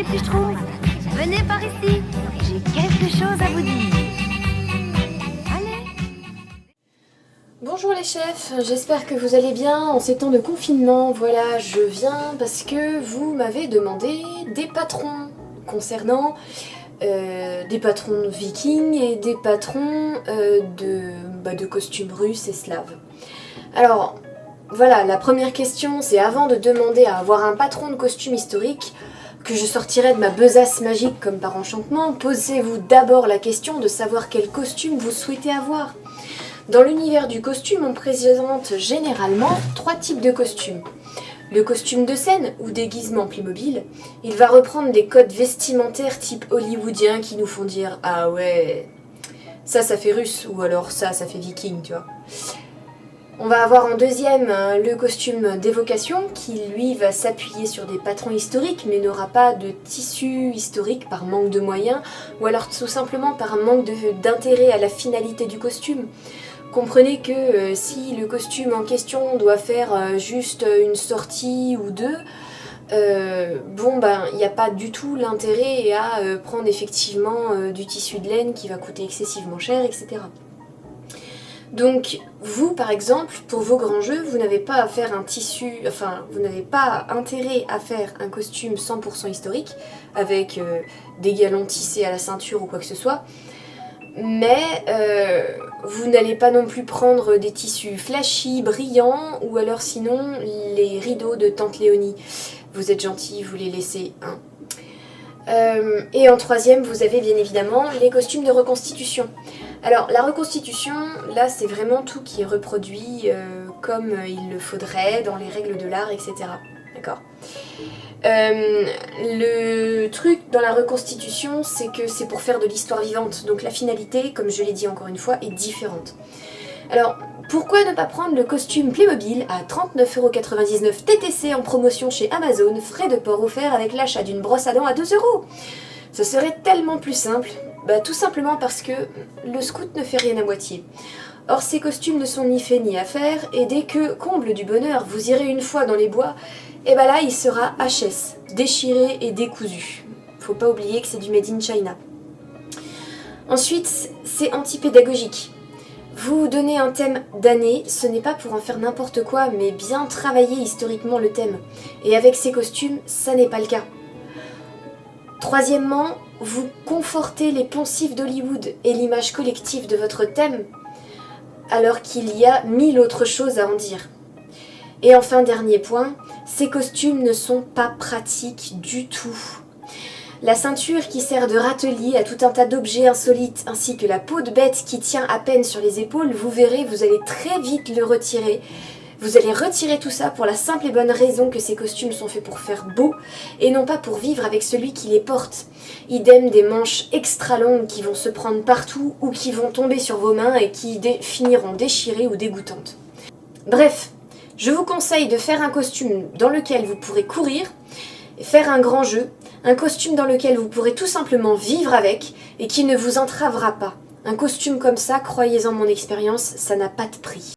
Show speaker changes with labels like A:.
A: puis je trouve. Venez par ici, j'ai quelque chose à vous dire. Allez.
B: Bonjour les chefs, j'espère que vous allez bien en ces temps de confinement. Voilà, je viens parce que vous m'avez demandé des patrons concernant des patrons vikings et des patrons de costumes russes et slaves. Alors, voilà, la première question, c'est avant de demander à avoir un patron de costume historique que je sortirai de ma besace magique comme par enchantement, posez-vous d'abord la question de savoir quel costume vous souhaitez avoir. Dans l'univers du costume, on présente généralement 3 types de costumes. Le costume de scène ou déguisement Playmobil, il va reprendre des codes vestimentaires type hollywoodien qui nous font dire « Ah ouais, ça fait russe » ou alors « ça fait viking », tu vois. On va avoir en deuxième le costume d'évocation qui lui va s'appuyer sur des patrons historiques mais n'aura pas de tissu historique par manque de moyens ou alors tout simplement par manque d'intérêt à la finalité du costume. Comprenez que si le costume en question doit faire juste une sortie ou deux, il n'y a pas du tout l'intérêt à prendre effectivement du tissu de laine qui va coûter excessivement cher, etc. Donc vous par exemple, pour vos grands jeux, vous n'avez pas à faire un tissu, vous n'avez pas intérêt à faire un costume 100% historique avec des galons tissés à la ceinture ou quoi que ce soit. Mais vous n'allez pas non plus prendre des tissus flashy, brillants, ou alors sinon les rideaux de Tante Léonie. Vous êtes gentils, vous les laissez, hein. Et en troisième, vous avez bien évidemment les costumes de reconstitution. Alors la reconstitution, là c'est vraiment tout qui est reproduit comme il le faudrait, dans les règles de l'art, etc. D'accord ? Le truc dans la reconstitution, c'est que c'est pour faire de l'histoire vivante, donc la finalité, comme je l'ai dit encore une fois, est différente. Alors, pourquoi ne pas prendre le costume Playmobil à 39,99€ TTC en promotion chez Amazon, frais de port offerts avec l'achat d'une brosse à dents à 2€? Ce serait tellement plus simple, tout simplement parce que le scout ne fait rien à moitié. Or ces costumes ne sont ni faits ni à faire, et dès que, comble du bonheur, vous irez une fois dans les bois, et là il sera HS, déchiré et décousu. Faut pas oublier que c'est du made in China. Ensuite, c'est anti-pédagogique. Vous donnez un thème d'année, ce n'est pas pour en faire n'importe quoi, mais bien travailler historiquement le thème. Et avec ces costumes, ça n'est pas le cas. Troisièmement, vous confortez les poncifs d'Hollywood et l'image collective de votre thème, alors qu'il y a 1000 autres choses à en dire. Et enfin, dernier point, ces costumes ne sont pas pratiques du tout. La ceinture qui sert de râtelier à tout un tas d'objets insolites, ainsi que la peau de bête qui tient à peine sur les épaules, vous verrez, vous allez très vite le retirer. Vous allez retirer tout ça pour la simple et bonne raison que ces costumes sont faits pour faire beau et non pas pour vivre avec celui qui les porte. Idem des manches extra longues qui vont se prendre partout ou qui vont tomber sur vos mains et qui finiront déchirées ou dégoûtantes. Bref, je vous conseille de faire un costume dans lequel vous pourrez courir, faire un grand jeu, un costume dans lequel vous pourrez tout simplement vivre avec et qui ne vous entravera pas. Un costume comme ça, croyez-en mon expérience, ça n'a pas de prix.